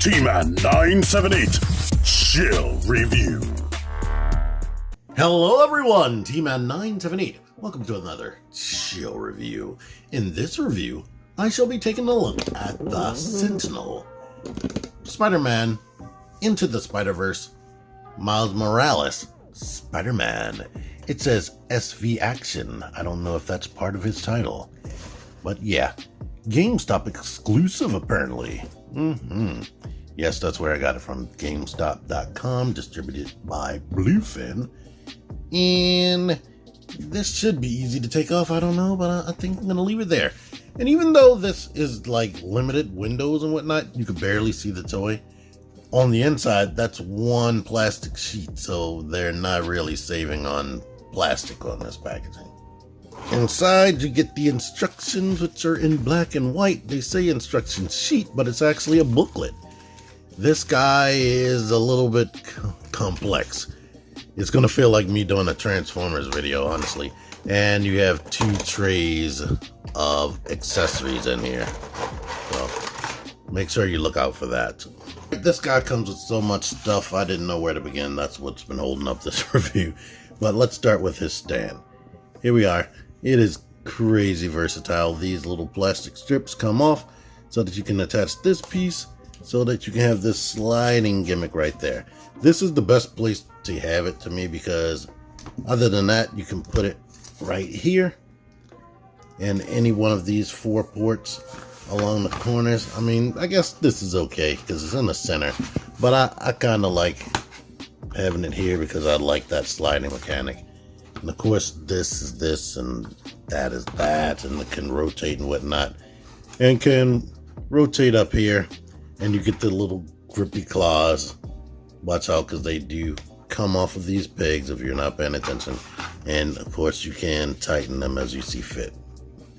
T-Man 978 Chill Review. Hello everyone, T-Man 978. Welcome to another Chill Review. In this review, I shall be taking a look at the Sentinel, Spider-Man, Into the Spider-Verse, Miles Morales, Spider-Man. It says SV Action. I don't know if that's part of his title. But yeah, GameStop exclusive apparently. Yes, that's where I got it from. GameStop.com, distributed by Bluefin. And this should be easy to take off. I don't know, but I think I'm going to leave it there. And even though this is like limited windows and whatnot, you can barely see the toy. On the inside, that's one plastic sheet, so they're not really saving on plastic on this packaging. Inside, you get the instructions, which are in black and white. They say instruction sheet, but it's actually a booklet. This guy is a little bit complex. It's going to feel like me doing a Transformers video, honestly. And you have 2 trays of accessories in here. So, make sure you look out for that. This guy comes with so much stuff, I didn't know where to begin. That's what's been holding up this review. But let's start with his stand. Here we are. It is crazy versatile. These little plastic strips come off so that you can attach this piece so that you can have this sliding gimmick right there. This is the best place to have it to me because other than that, you can put it right here and any one of these 4 ports along the corners. I mean, I guess this is okay because it's in the center, but I kind of like having it here because I like that sliding mechanic. And of course, this is this and that is that, and it can rotate and whatnot, and can rotate up here, and you get the little grippy claws. Watch out because they do come off of these pegs if you're not paying attention. And of course, you can tighten them as you see fit.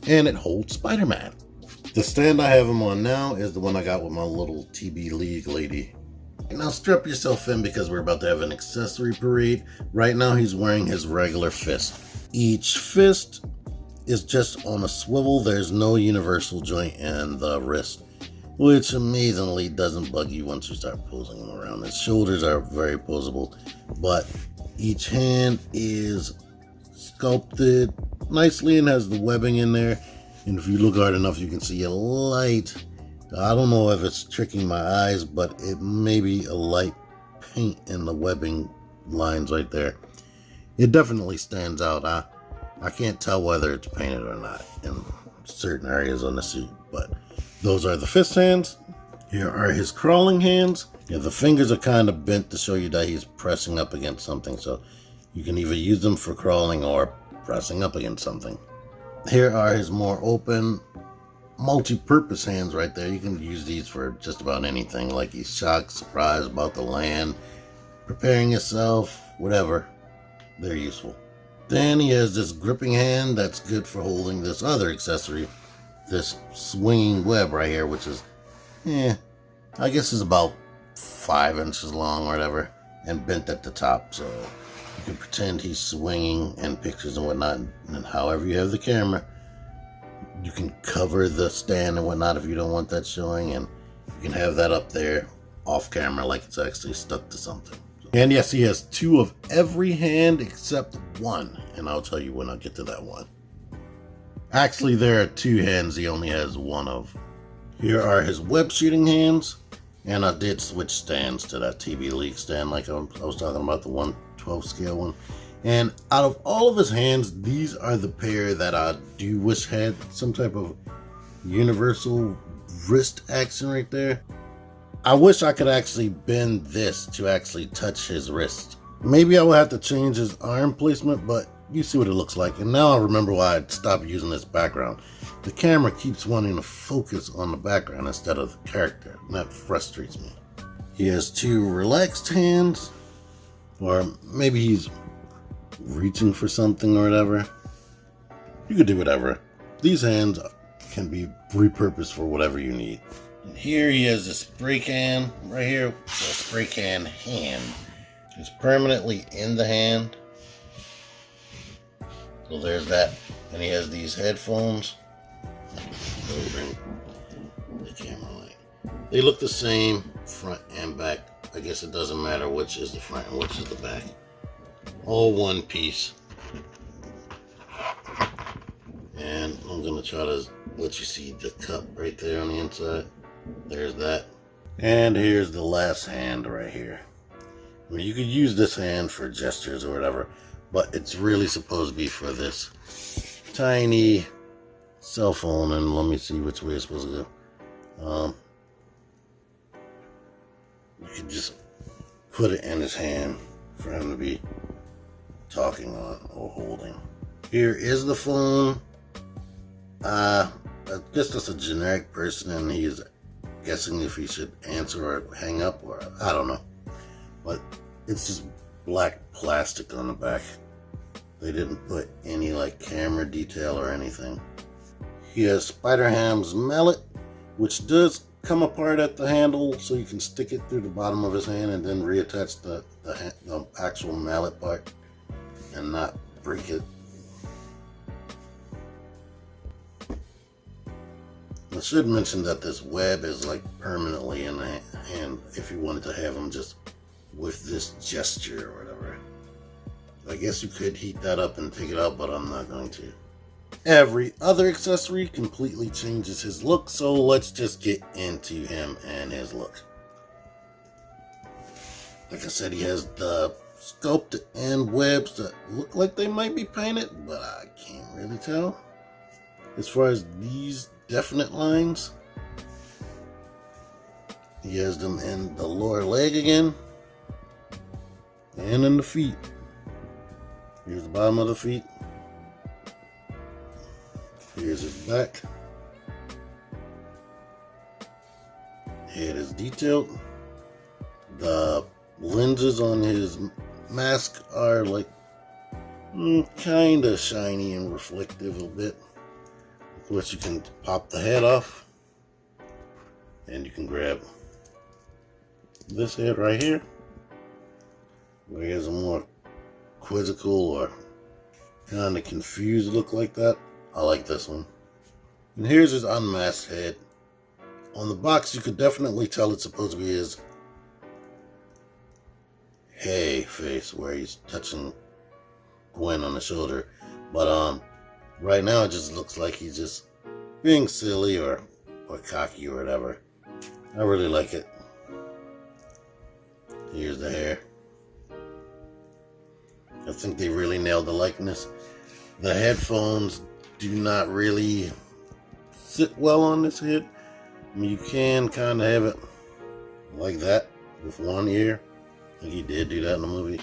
And it holds Spider-Man. The stand I have him on now is the one I got with my little TB League lady. Now strap yourself in because we're about to have an accessory parade. Right now he's wearing his regular fist. Each fist is just on a swivel. There's no universal joint in the wrist, which amazingly doesn't bug you once you start posing him around. His shoulders are very posable, but each hand is sculpted nicely and has the webbing in there. And if you look hard enough, you can see a light. I don't know if it's tricking my eyes, but it may be a light paint in the webbing lines right there. It definitely stands out. I can't tell whether it's painted or not in certain areas on the suit, but those are the fist hands. Here are his crawling hands. Yeah, the fingers are kind of bent to show you that he's pressing up against something, so you can either use them for crawling or pressing up against something. Here are his more open, multi-purpose hands right there. You can use these for just about anything, like he's shocked, surprised, about to land, preparing yourself, whatever. They're useful. Then he has this gripping hand that's good for holding this other accessory, this swinging web right here, which is, I guess is about 5 inches long or whatever, and bent at the top, so you can pretend he's swinging in pictures and whatnot, and however you have the camera, you can cover the stand and whatnot if you don't want that showing, and you can have that up there off camera like it's actually stuck to something. And yes, he has 2 of every hand except 1, and I'll tell you when I get to that one. Actually, there are 2 hands he only has 1 of. Here are his web shooting hands, and I did switch stands to that TB League stand like I was talking about, the 1/12 scale one. And out of all of his hands, these are the pair that I do wish had some type of universal wrist action right there. I wish I could actually bend this to actually touch his wrist. Maybe I will have to change his arm placement, but you see what it looks like. And now I remember why I stopped using this background. The camera keeps wanting to focus on the background instead of the character, and that frustrates me. He has 2 relaxed hands, or maybe he's reaching for something or whatever. You could do whatever. These hands can be repurposed for whatever you need. And here he has a spray can right here. The spray can hand is permanently in the hand. So there's that. And he has these headphones. Bring the camera light. They look the same front and back. I guess it doesn't matter which is the front and which is the back. All one piece. And I'm going to try to let you see the cup right there on the inside. There's that. And here's the last hand right here. I mean, you could use this hand for gestures or whatever, but it's really supposed to be for this tiny cell phone. And let me see which way it's supposed to go. You could just put it in his hand for him to be talking on or holding. Here is the phone. I guess that's a generic person and he's guessing if he should answer or hang up, or I don't know. But it's just black plastic on the back. They didn't put any like camera detail or anything. He has Spider-Ham's mallet, which does come apart at the handle, so you can stick it through the bottom of his hand and then reattach the actual mallet part and not break it. I should mention that this web is like permanently in the hand if you wanted to have him just with this gesture or whatever. I guess you could heat that up and take it out, but I'm not going to. Every other accessory completely changes his look, so let's just get into him and his look. Like I said, he has the sculpt and webs that look like they might be painted, but I can't really tell. As far as these definite lines, he has them in the lower leg again and in the feet. Here's the bottom of the feet. Here's his back. Head is detailed. The lenses on his mask are like kind of shiny and reflective a bit. Of course, you can pop the head off and you can grab this head right here, where he has a more quizzical or kind of confused look like that. I like this one. And here's his unmasked head. On the box, you could definitely tell it's supposed to be his hey face, where he's touching Gwen on the shoulder. But right now it just looks like he's just being silly or cocky or whatever. I really like it. Here's the hair. I think they really nailed the likeness. The headphones do not really sit well on this head. I mean, you can kind of have it like that with one ear. I think he did do that in the movie.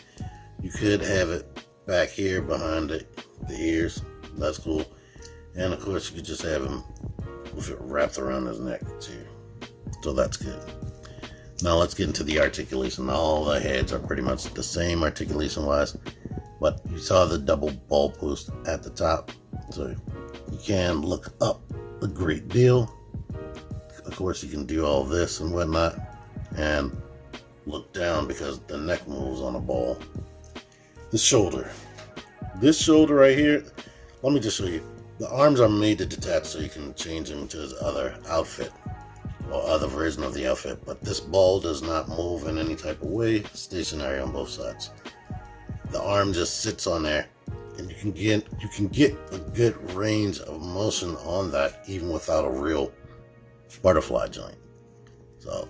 You could have it back here behind the ears. That's cool. And of course, you could just have him with it wrapped around his neck too. So that's good. Now let's get into the articulation. All the heads are pretty much the same articulation wise, but you saw the double ball post at the top, so you can look up a great deal. Of course, you can do all this and whatnot, and look down because the neck moves on a ball. The shoulder. This shoulder right here, let me just show you. The arms are made to detach so you can change him to his other outfit or other version of the outfit, but this ball does not move in any type of way. It's stationary on both sides. The arm just sits on there, and you can get a good range of motion on that even without a real butterfly joint. So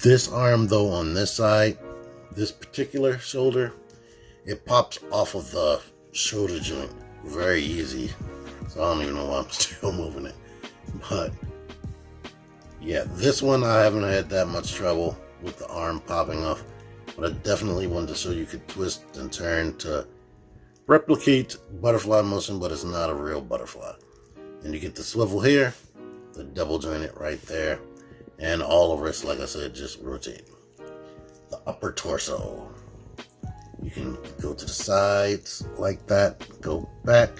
this arm though, on this side, this particular shoulder, it pops off of the shoulder joint very easy. So I don't even know why I'm still moving it. But yeah, this one I haven't had that much trouble with the arm popping off. But I definitely wanted to show you could twist and turn to replicate butterfly motion, but it's not a real butterfly. And you get the swivel here, the double jointed right there, and all of it, like I said, just rotate. The upper torso. You can go to the sides like that, go back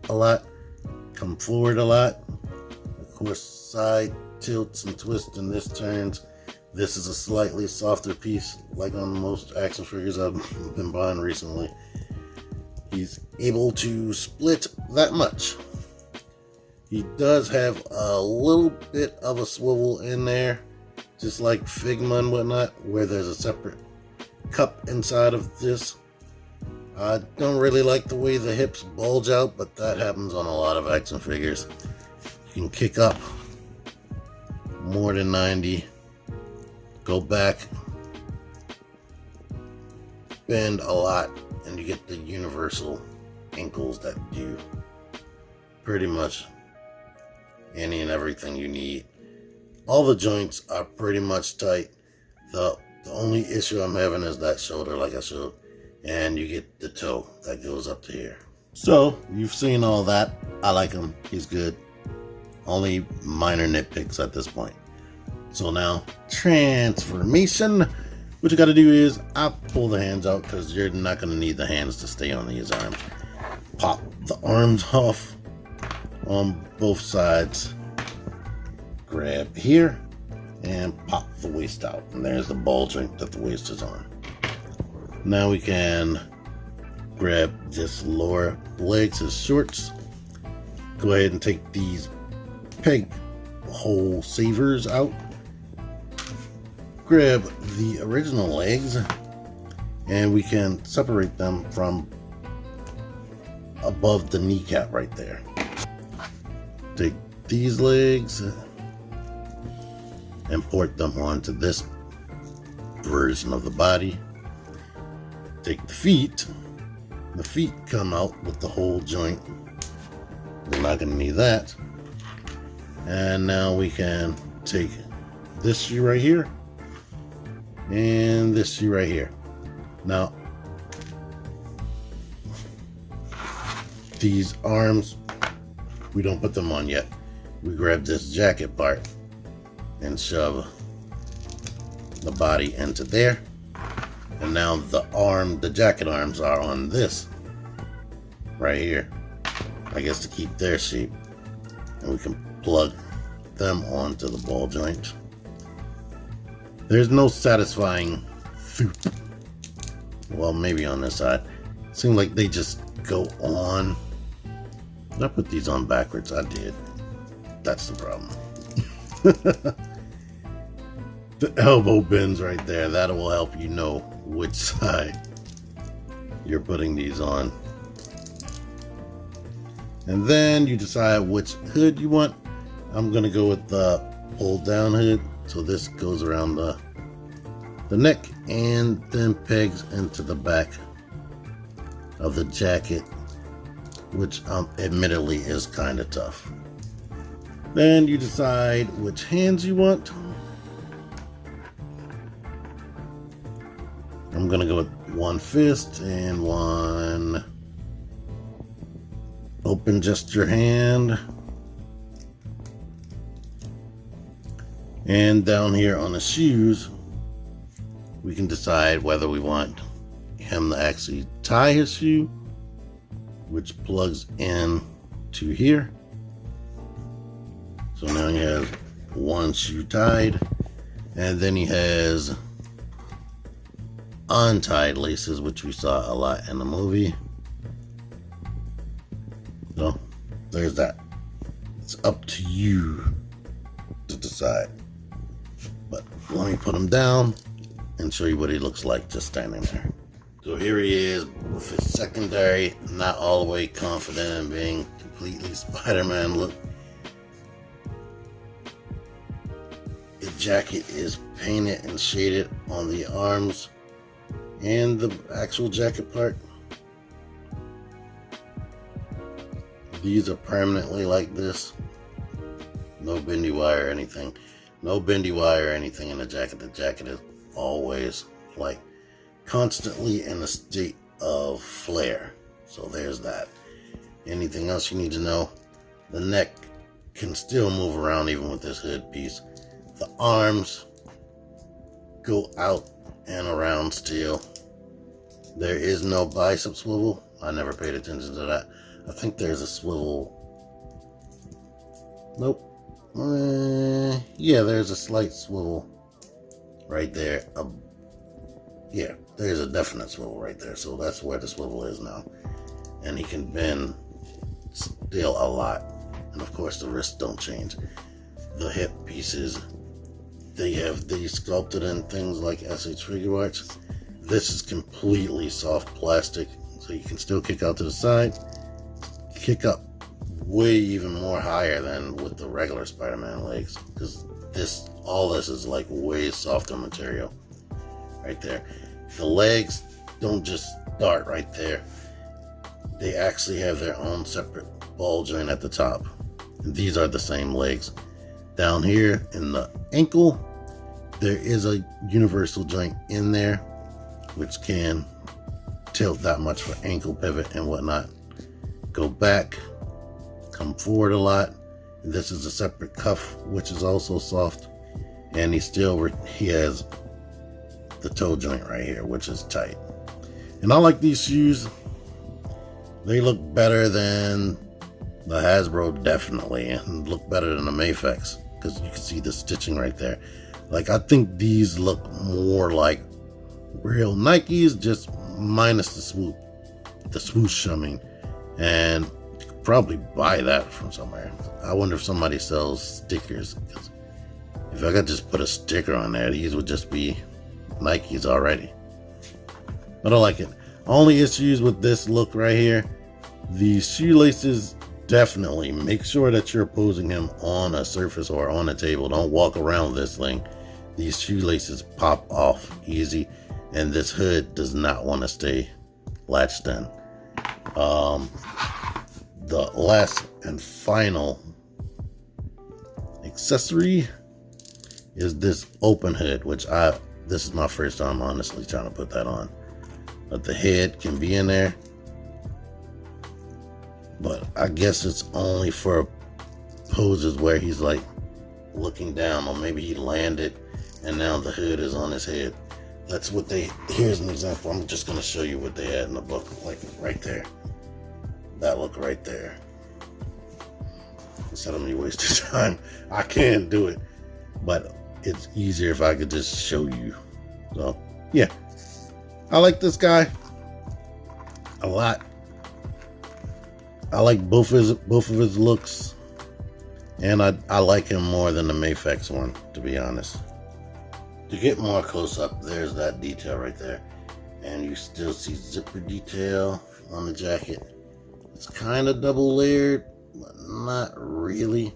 a lot, come forward a lot. Of course, side tilts and twists and this turns. This is a slightly softer piece, like on most action figures I've been buying recently. He's able to split that much. He does have a little bit of a swivel in there, just like Figma and whatnot, where there's a separate cup inside of this. I don't really like the way the hips bulge out, but that happens on a lot of action figures. You can kick up more than 90, go back, bend a lot, and you get the universal ankles that do pretty much any and everything you need. All the joints are pretty much tight. The only issue I'm having is that shoulder, like I showed, and you get the toe that goes up to here. So you've seen all that. I like him. He's good. Only minor nitpicks at this point. So now transformation. What you got to do is I'll pull the hands out because you're not going to need the hands to stay on these arms. Pop the arms off on both sides. Grab here and pop the waist out. And there's the ball joint that the waist is on. Now we can grab this lower legs as shorts. Go ahead and take these peg hole savers out. Grab the original legs and we can separate them from above the kneecap right there. Take these legs and port them onto this version of the body. Take the feet. The feet come out with the whole joint. We're not going to need that. And now we can take this shoe right here and this shoe right here. Now, these arms, we don't put them on yet. We grab this jacket part and shove the body into there. And now the jacket arms are on this right here. I guess to keep their shape. And we can plug them onto the ball joint. There's no satisfying thoop. Well, maybe on this side. Seems like they just go on. Did I put these on backwards? I did. That's the problem. The elbow bends right there. That will help you know which side you're putting these on. And then you decide which hood you want. I'm going to go with the pull down hood. So this goes around the neck and then pegs into the back of the jacket, which admittedly is kind of tough. Then you decide which hands you want. I'm going to go with one fist and one open gesture hand. And down here on the shoes, we can decide whether we want him to actually tie his shoe, which plugs in to here. So now he has one shoe tied, and then he has untied laces, which we saw a lot in the movie. So there's that. It's up to you to decide. But let me put him down and show you what he looks like just standing there. So here he is with his secondary, not all the way confident in being completely Spider-Man look. The jacket is painted and shaded on the arms and the actual jacket part. These are permanently like this. No bendy wire or anything. No bendy wire or anything in the jacket. The jacket is always like constantly in a state of flare. So there's that. Anything else you need to know? The neck can still move around even with this hood piece. The arms go out and around still. There is no bicep swivel. I never paid attention to that. I think there's a swivel. Nope. Yeah, there's a slight swivel right there. Yeah, there's a definite swivel right there. So that's where the swivel is now. And he can bend still a lot. And of course the wrists don't change. The hip pieces, they sculpted in things like SH Figure Arts. This is completely soft plastic, so you can still kick out to the side, kick up way even more higher than with the regular Spider-Man legs, because all this is like way softer material right there. The legs don't just start right there. They actually have their own separate ball joint at the top. And these are the same legs. Down here in the ankle, there is a universal joint in there, which can tilt that much for ankle pivot and whatnot. Go back, come forward a lot. This is a separate cuff, which is also soft. And he has the toe joint right here, which is tight. And I like these shoes. They look better than the Hasbro, definitely, and look better than the Mafex, because you can see the stitching right there. Like, I think these look more like real Nikes, just minus the swoosh, I mean. And you could probably buy that from somewhere. I wonder if somebody sells stickers, because if I could just put a sticker on there, these would just be Nikes already. But I like it. Only issues with this look right here, the shoelaces, definitely make sure that you're posing him on a surface or on a table. Don't walk around this thing. These shoelaces pop off easy, and this hood does not want to stay latched in. The last and final accessory is this open hood, which this is my first time honestly trying to put that on. But the head can be in there, but I guess it's only for poses where he's like looking down, or maybe he landed and now the hood is on his head. That's what here's an example. I'm just going to show you what they had in the book, like right there. That look right there. Instead of me wasting time, I can't do it, but it's easier if I could just show you. So yeah, I like this guy a lot. I like both of his looks, and I like him more than the Mafex one, to be honest. To get more close up, there's that detail right there, and you still see zipper detail on the jacket. It's kind of double layered, but not really.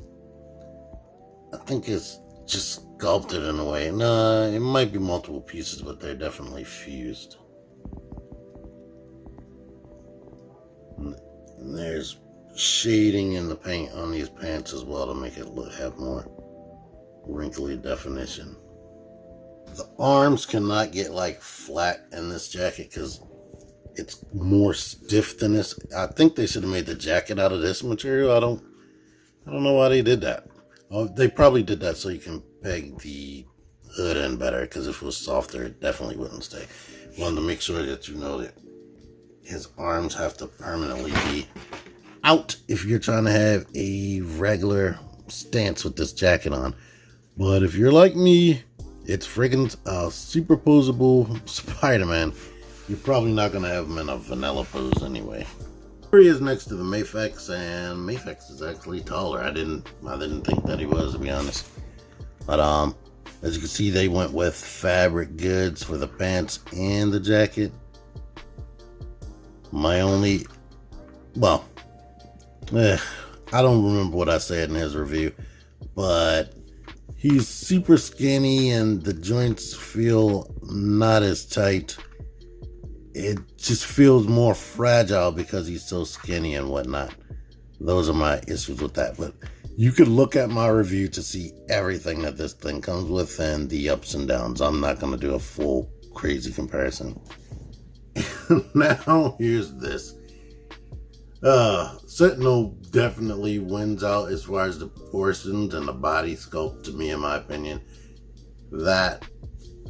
I think it's just sculpted in a way. Nah, it might be multiple pieces, but they're definitely fused. And there's shading in the paint on these pants as well to make it have more wrinkly definition. The arms cannot get like flat in this jacket because it's more stiff than this. I think they should have made the jacket out of this material. I don't know why they did that. Oh, they probably did that so you can peg the hood in better, because if it was softer, it definitely wouldn't stay. Wanted to make sure that you know that his arms have to permanently be out if you're trying to have a regular stance with this jacket on. But if you're like me, it's friggin' superposable Spider-Man. You're probably not going to have him in a vanilla pose anyway. Here he is next to the Mafex, and Mafex is actually taller. I didn't think that he was, to be honest. But as you can see, they went with fabric goods for the pants and the jacket. I don't remember what I said in his review, but he's super skinny and the joints feel not as tight. It just feels more fragile because he's so skinny and whatnot. Those are my issues with that. But you could look at my review to see everything that this thing comes with and the ups and downs. I'm not going to do a full crazy comparison. Now, here's this. Sentinel definitely wins out as far as the proportions and the body sculpt, to me, in my opinion. That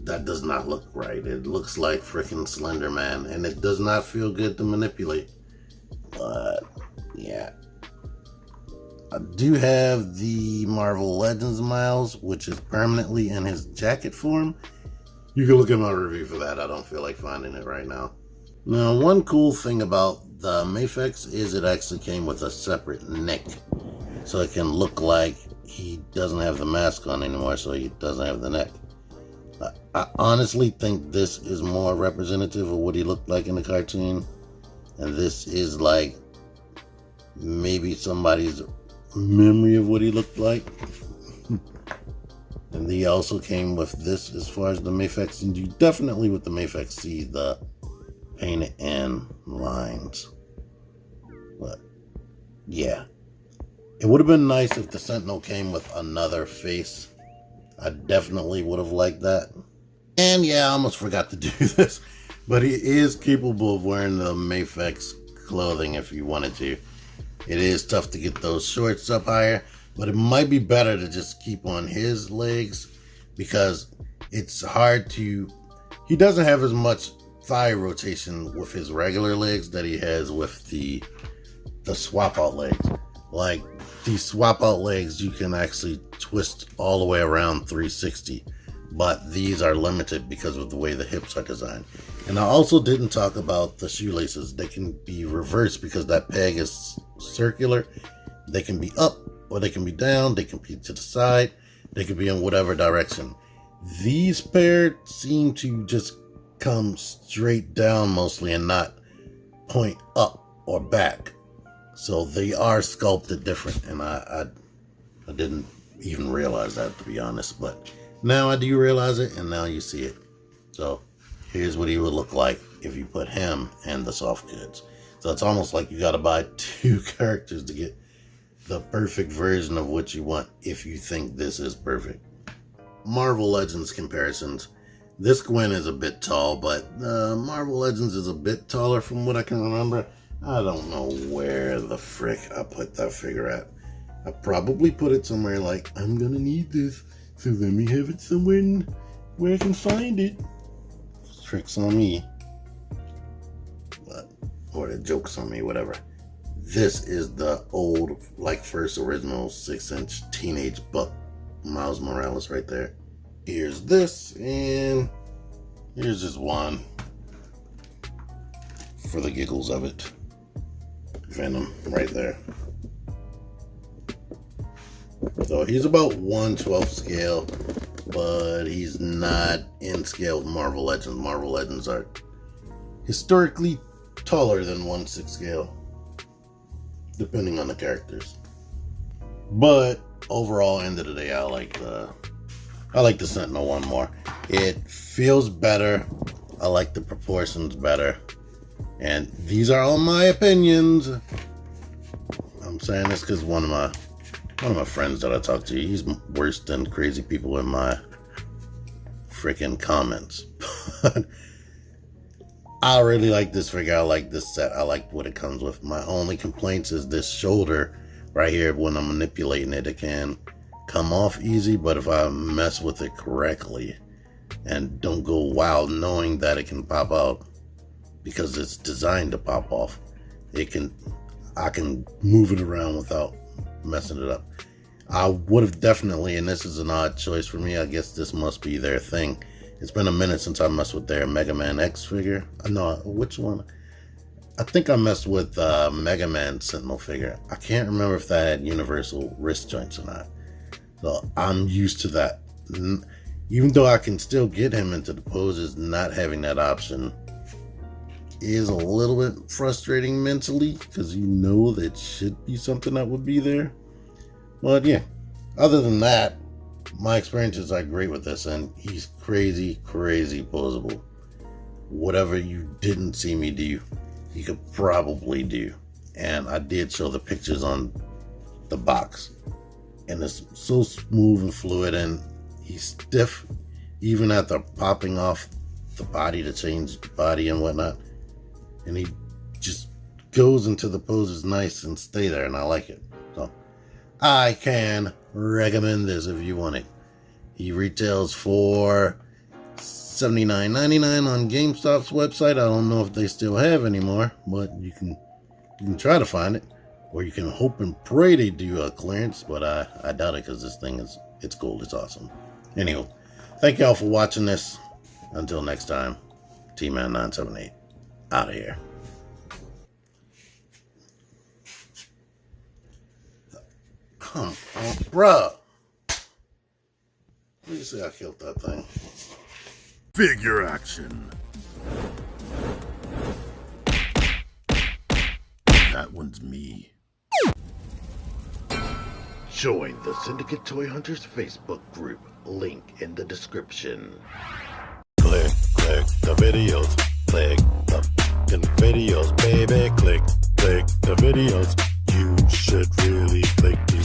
does not look right. It looks like freaking Slender Man, and it does not feel good to manipulate. But yeah, I do have the Marvel Legends Miles, which is permanently in his jacket form. You can look at my review for that. I don't feel like finding it right now. Now, one cool thing about the Mafex is it actually came with a separate neck. so it can look like he doesn't have the mask on anymore, so he doesn't have the neck. I honestly think this is more representative of what he looked like in the cartoon, and this is like maybe somebody's memory of what he looked like. And he also came with this as far as the Mafex, and you definitely with the Mafex see the painted in lines. But yeah, it would have been nice if the Sentinel came with another face. I definitely would have liked that. And yeah, I almost forgot to do this, but he is capable of wearing the Mafex clothing if you wanted to. It is tough to get those shorts up higher, but it might be better to just keep on his legs because it's hard to... He doesn't have as much thigh rotation with his regular legs that he has with the swap out legs. Like these swap out legs, you can actually twist all the way around 360, but these are limited because of the way the hips are designed. And I also didn't talk about the shoelaces. They can be reversed because that peg is circular. They can be up or they can be down. They can be to the side. They can be in whatever direction. These pair seem to just come straight down mostly and not point up or back. So they are sculpted different, and I didn't even realize that, to be honest, but now I do realize it, and now you see it. So here's what he would look like if you put him in the soft goods. So it's almost like you got to buy two characters to get the perfect version of what you want if you think this is perfect. Marvel Legends comparisons. This Gwen is a bit tall, but Marvel Legends is a bit taller from what I can remember. I don't know where the frick I put that figure at. I probably put it somewhere like, I'm gonna need this, so let me have it somewhere where I can find it. Tricks on me. Or the jokes on me, whatever. This is the old, like first original 6-inch teenage buck Miles Morales right there. Here's this, and here's just one for the giggles of it. Venom right there. So he's about 1/12 scale, but he's not in scale with Marvel Legends. Marvel Legends are historically taller than 1/6 scale, depending on the characters. But overall, end of the day, I like the Sentinel one more. It feels better. I like the proportions better. And these are all my opinions. I'm saying this because one of my friends that I talk to, he's worse than crazy people in my freaking comments. I really like this figure. I like this set. I like what it comes with. My only complaints is this shoulder right here. When I'm manipulating it, it can come off easy, but if I mess with it correctly and don't go wild knowing that it can pop out because it's designed to pop off, I can move it around without messing it up. I would have definitely, and this is an odd choice for me, I guess this must be their thing. It's been a minute since I messed with their Mega Man X figure. No, which one? I think I messed with Mega Man Sentinel figure. I can't remember if that had universal wrist joints or not. So I'm used to that. Even though I can still get him into the poses, not having that option is a little bit frustrating mentally, because you know that should be something that would be there. But yeah, other than that, my experiences are great with this, and he's crazy posable. Whatever you didn't see me do, he could probably do. And I did show the pictures on the box, and it's so smooth and fluid, and he's stiff even after popping off the body to change the body and whatnot. And he just goes into the poses nice and stay there, and I like it. So I can recommend this if you want it. He retails for $79.99 on GameStop's website. I don't know if they still have anymore, but you can try to find it, or you can hope and pray they do a clearance, but I doubt it, because this thing it's gold. It's awesome. Anyway, thank y'all for watching this. Until next time, T-Man978 out of here. Come on, bruh. Let me see I killed that thing. Figure action. That one's me. Join the Syndicate Toy Hunters Facebook group. Link in the description. Click the videos. Click the fucking videos, baby. Click the videos. You should really click these